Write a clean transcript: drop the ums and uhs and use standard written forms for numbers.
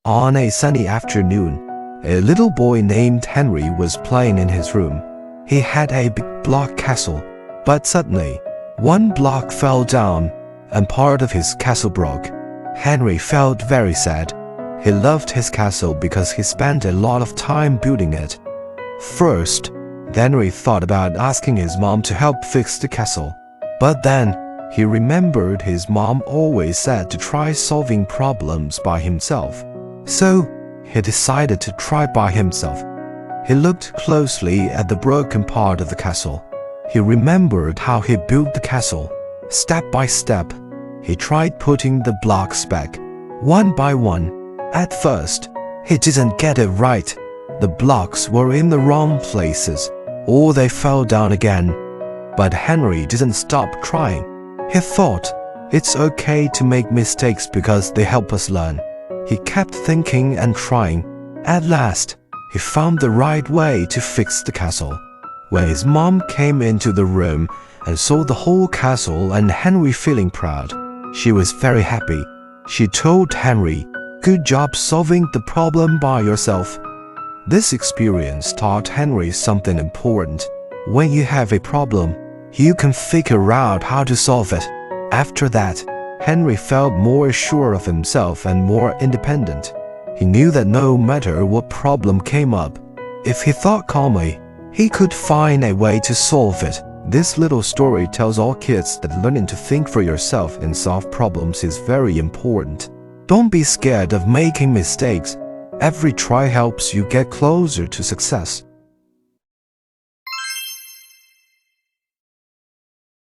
On a sunny afternoon, a little boy named Henry was playing in his room. He had a big block castle, but suddenly, one block fell down and part of his castle broke. Henry felt very sad. He loved his castle because he spent a lot of time building it. First, Henry thought about asking his mom to help fix the castle. But then, he remembered his mom always said to try solving problems by himself. So, he decided to try by himself. He looked closely at the broken part of the castle. He remembered how he built the castle. Step by step, he tried putting the blocks back, one by one. At first, he didn't get it right. The blocks were in the wrong places, or they fell down again. But Henry didn't stop trying. He thought, it's okay to make mistakes because they help us learn. He kept thinking and trying. At last, he found the right way to fix the castle. When his mom came into the room and saw the whole castle and Henry feeling proud, she was very happy. She told Henry, "Good job solving the problem by yourself." This experience taught Henry something important. When you have a problem, you can figure out how to solve it. After that, Henry felt more sure of himself and more independent. He knew that no matter what problem came up, if he thought calmly, he could find a way to solve it. This little story tells all kids that learning to think for yourself and solve problems is very important. Don't be scared of making mistakes. Every try helps you get closer to success.